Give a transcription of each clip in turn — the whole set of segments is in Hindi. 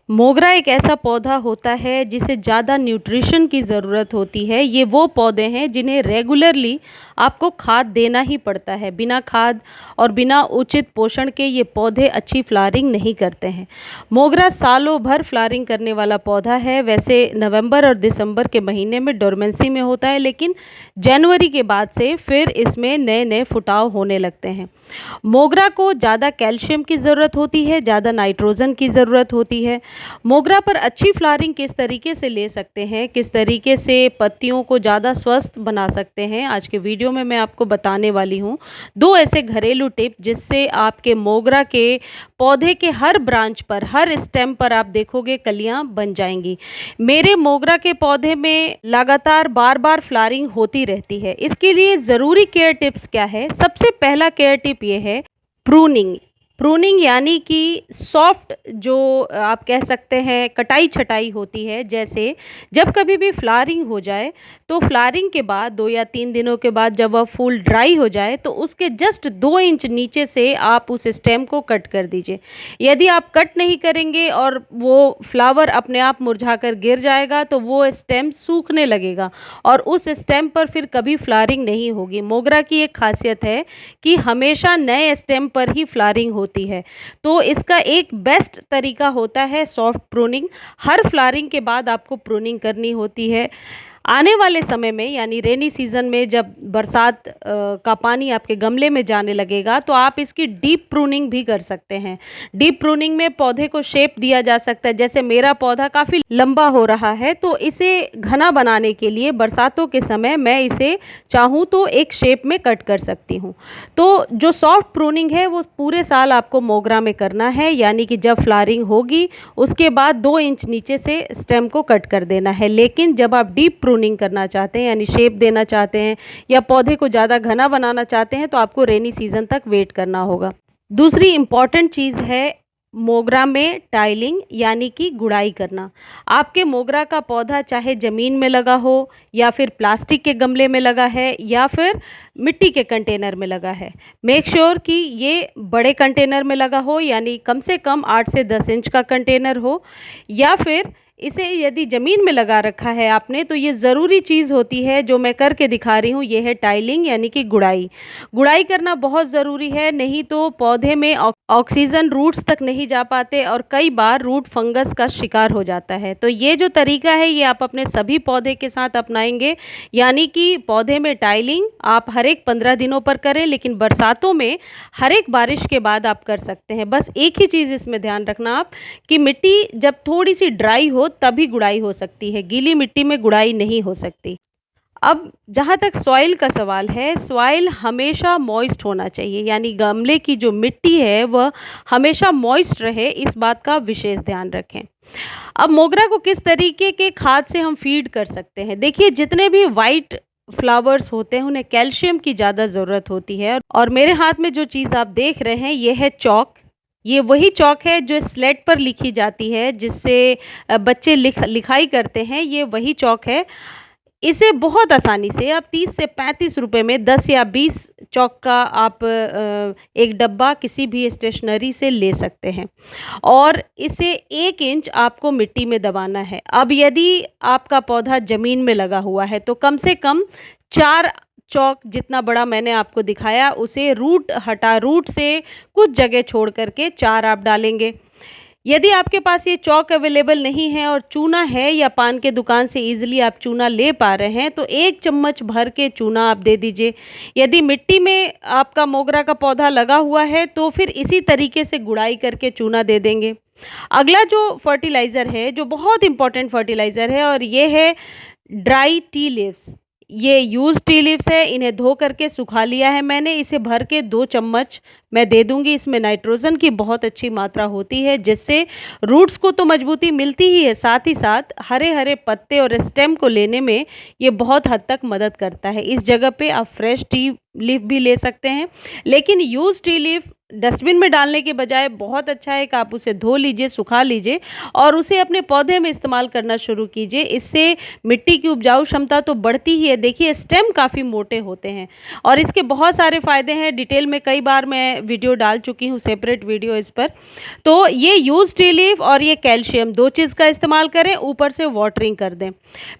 मोगरा एक ऐसा पौधा होता है जिसे ज़्यादा न्यूट्रिशन की ज़रूरत होती है। ये वो पौधे हैं जिन्हें रेगुलरली आपको खाद देना ही पड़ता है। बिना खाद और बिना उचित पोषण के ये पौधे अच्छी फ्लावरिंग नहीं करते हैं। मोगरा सालों भर फ्लावरिंग करने वाला पौधा है। वैसे नवंबर और दिसंबर के महीने में डोरमेंसी में होता है, लेकिन जनवरी के बाद से फिर इसमें नए नए फुटाव होने लगते हैं। मोगरा को ज़्यादा कैल्शियम की ज़रूरत होती है, ज़्यादा नाइट्रोजन की ज़रूरत होती है। मोगरा पर अच्छी फ्लावरिंग किस तरीके से ले सकते हैं, किस तरीके से पत्तियों को ज़्यादा स्वस्थ बना सकते हैं, आज के वीडियो में मैं आपको बताने वाली हूँ। दो ऐसे घरेलू टिप जिससे आपके मोगरा के पौधे के हर ब्रांच पर, हर स्टेम पर आप देखोगे कलियाँ बन जाएंगी। मेरे मोगरा के पौधे में लगातार बार बार फ्लावरिंग होती रहती है। इसके लिए ज़रूरी केयर टिप्स क्या है? सबसे पहला केयर टिप ये है प्रूनिंग। प्रूनिंग यानी कि सॉफ्ट, जो आप कह सकते हैं कटाई छटाई होती है। जैसे जब कभी भी फ्लावरिंग हो जाए तो फ्लावरिंग के बाद 2 या 3 दिनों के बाद जब वह फूल ड्राई हो जाए तो उसके जस्ट 2 इंच नीचे से आप उस स्टेम को कट कर दीजिए। यदि आप कट नहीं करेंगे और वो फ्लावर अपने आप मुरझा कर गिर जाएगा तो वो स्टेम सूखने लगेगा और उस स्टेम पर फिर कभी फ्लावरिंग नहीं होगी। मोगरा की एक खासियत है कि हमेशा नए स्टेम पर ही फ्लावरिंग होती है। तो इसका एक बेस्ट तरीका होता है सॉफ्ट प्रूनिंग। हर फ्लावरिंग के बाद आपको प्रूनिंग करनी होती है। आने वाले समय में यानी रेनी सीजन में जब बरसात का पानी आपके गमले में जाने लगेगा तो आप इसकी डीप प्रूनिंग भी कर सकते हैं। डीप प्रूनिंग में पौधे को शेप दिया जा सकता है। जैसे मेरा पौधा काफ़ी लंबा हो रहा है तो इसे घना बनाने के लिए बरसातों के समय मैं इसे चाहूँ तो एक शेप में कट कर सकती हूँ। तो जो सॉफ्ट प्रूनिंग है वो पूरे साल आपको मोगरा में करना है, यानी कि जब फ्लावरिंग होगी उसके बाद 2 इंच नीचे से स्टेम को कट कर देना है। लेकिन जब आप डीप प्रूनिंग करना चाहते हैं यानी शेप देना चाहते हैं या पौधे को ज़्यादा घना बनाना चाहते हैं तो आपको रेनी सीजन तक वेट करना होगा। दूसरी इम्पॉर्टेंट चीज़ है मोगरा में टाइलिंग यानी कि गुड़ाई करना। आपके मोगरा का पौधा चाहे ज़मीन में लगा हो या फिर प्लास्टिक के गमले में लगा है या फिर मिट्टी के कंटेनर में लगा है, मेक श्योर कि ये बड़े कंटेनर में लगा हो, यानी कम से कम 8 से 10 इंच का कंटेनर हो। या फिर इसे यदि ज़मीन में लगा रखा है आपने तो ये ज़रूरी चीज़ होती है जो मैं करके दिखा रही हूँ, ये है टाइलिंग यानी कि गुड़ाई। गुड़ाई करना बहुत ज़रूरी है, नहीं तो पौधे में ऑक्सीजन रूट्स तक नहीं जा पाते और कई बार रूट फंगस का शिकार हो जाता है। तो ये जो तरीका है ये आप अपने सभी पौधे के साथ अपनाएंगे, यानी कि पौधे में टाइलिंग आप हर एक 15 दिनों पर करें, लेकिन बरसातों में हर एक बारिश के बाद आप कर सकते हैं। बस एक ही चीज़ इसमें ध्यान रखना आप कि मिट्टी जब थोड़ी सी ड्राई हो तभी गुड़ाई हो सकती है, गीली मिट्टी में गुड़ाई नहीं हो सकती। अब जहाँ तक सॉइल का सवाल है, सॉइल हमेशा मॉइस्ट होना चाहिए, यानी गमले की जो मिट्टी है वह हमेशा मॉइस्ट रहे, इस बात का विशेष ध्यान रखें। अब मोगरा को किस तरीके के खाद से हम फीड कर सकते हैं? देखिए, जितने भी वाइट फ्लावर्स होते हैं उन्हें कैल्शियम की ज़्यादा ज़रूरत होती है और मेरे हाथ में जो चीज़ आप देख रहे हैं ये है चॉक। ये वही चॉक है जो स्लेट पर लिखी जाती है, जिससे बच्चे लिखाई करते हैं, ये वही चॉक है। इसे बहुत आसानी से आप 30 से 35 रुपए में 10 या 20 चॉक का आप एक डब्बा किसी भी स्टेशनरी से ले सकते हैं और इसे 1 इंच आपको मिट्टी में दबाना है। अब यदि आपका पौधा ज़मीन में लगा हुआ है तो कम से कम 4 चॉक, जितना बड़ा मैंने आपको दिखाया, उसे रूट से कुछ जगह छोड़ करके 4 आप डालेंगे। यदि आपके पास ये चॉक अवेलेबल नहीं है और चूना है या पान के दुकान से इजीली आप चूना ले पा रहे हैं तो 1 चम्मच भर के चूना आप दे दीजिए। यदि मिट्टी में आपका मोगरा का पौधा लगा हुआ है तो फिर इसी तरीके से गुड़ाई करके चूना दे देंगे। अगला जो फर्टिलाइज़र है, जो बहुत इंपॉर्टेंट फर्टिलाइज़र है, और ये है ड्राई टी लीव्स। ये यूज़ टी लीव्स है, इन्हें धो करके सुखा लिया है मैंने। इसे भर के 2 चम्मच मैं दे दूंगी। इसमें नाइट्रोजन की बहुत अच्छी मात्रा होती है जिससे रूट्स को तो मजबूती मिलती ही है, साथ ही साथ हरे हरे पत्ते और स्टेम को लेने में ये बहुत हद तक मदद करता है। इस जगह पे आप फ्रेश टी लीफ भी ले सकते हैं, लेकिन यूज़ टी लीफ डस्टबिन में डालने के बजाय बहुत अच्छा है कि आप उसे धो लीजिए, सुखा लीजिए और उसे अपने पौधे में इस्तेमाल करना शुरू कीजिए। इससे मिट्टी की उपजाऊ क्षमता तो बढ़ती ही है, देखिए स्टेम काफ़ी मोटे होते हैं और इसके बहुत सारे फ़ायदे हैं। डिटेल में कई बार मैं वीडियो डाल चुकी हूँ, सेपरेट वीडियो इस पर। तो ये यूज़ टी लीफ और ये कैल्शियम 2 चीज़ का इस्तेमाल करें, ऊपर से वाटरिंग कर दें।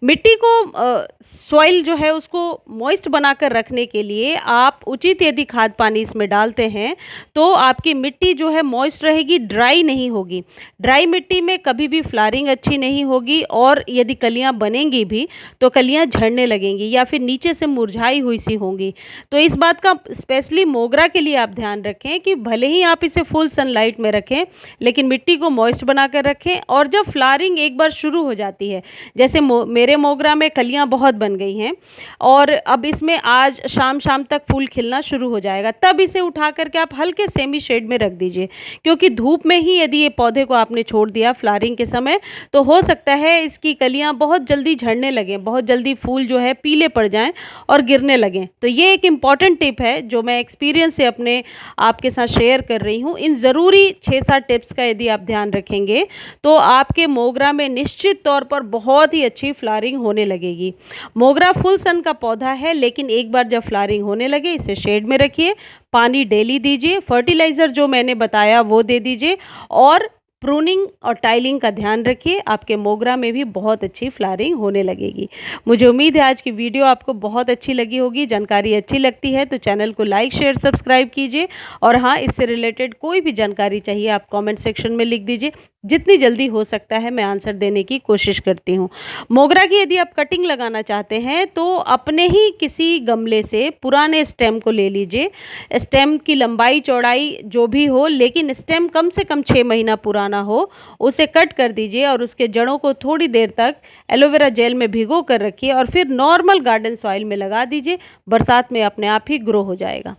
मिट्टी को सॉइल जो है उसको मॉइस्ट बनाकर रखने के लिए आप उचित यदि खाद पानी इसमें डालते हैं तो आपकी मिट्टी जो है मॉइस्ट रहेगी, ड्राई नहीं होगी। ड्राई मिट्टी में कभी भी फ्लावरिंग अच्छी नहीं होगी और यदि कलियां बनेंगी भी तो कलियां झड़ने लगेंगी या फिर नीचे से मुरझाई हुई सी होंगी। तो इस बात का स्पेशली मोगरा के लिए आप ध्यान रखें कि भले ही आप इसे फुल सनलाइट में रखें लेकिन मिट्टी को मॉइस्ट बनाकर रखें। और जब फ्लावरिंग एक बार शुरू हो जाती है, जैसे मेरे मोगरा में कलियां बहुत बन गई हैं और अब इसमें आज शाम शाम तक फूल खिलना शुरू हो जाएगा, तब इसे उठा करके आप हल्के सेमी शेड में रख दीजिए। क्योंकि धूप में ही यदि ये पौधे को आपने छोड़ दिया फ्लावरिंग के समय तो हो सकता है इसकी कलियां बहुत जल्दी झड़ने लगें, बहुत जल्दी फूल जो है पीले पड़ जाएं और गिरने लगें। तो ये एक इम्पॉर्टेंट टिप है जो मैं एक्सपीरियंस से अपने आपके साथ शेयर कर रही हूँ। इन ज़रूरी 6-7 टिप्स का यदि आप ध्यान रखेंगे तो आपके मोगरा में निश्चित तौर पर बहुत ही अच्छी फ्लावरिंग होने लगेगी। मोगरा फुल सन का पौधा है लेकिन एक बार जब फ्लावरिंग होने लगे इसे शेड में रखिए, पानी डेली दीजिए, फर्टिलाइज़र जो मैंने बताया वो दे दीजिए और प्रूनिंग और टाइलिंग का ध्यान रखिए। आपके मोगरा में भी बहुत अच्छी फ्लावरिंग होने लगेगी। मुझे उम्मीद है आज की वीडियो आपको बहुत अच्छी लगी होगी। जानकारी अच्छी लगती है तो चैनल को लाइक शेयर सब्सक्राइब कीजिए और हाँ, इससे रिलेटेड कोई भी जानकारी चाहिए आप कमेंट सेक्शन में लिख दीजिए। जितनी जल्दी हो सकता है मैं आंसर देने की कोशिश करती हूँ। मोगरा की यदि आप कटिंग लगाना चाहते हैं तो अपने ही किसी गमले से पुराने स्टेम को ले लीजिए। स्टेम की लंबाई चौड़ाई जो भी हो लेकिन स्टेम कम से कम 6 महीना पुराना हो, उसे कट कर दीजिए और उसके जड़ों को थोड़ी देर तक एलोवेरा जेल में भिगो कर रखिए और फिर नॉर्मल गार्डन सॉइल में लगा दीजिए। बरसात में अपने आप ही ग्रो हो जाएगा।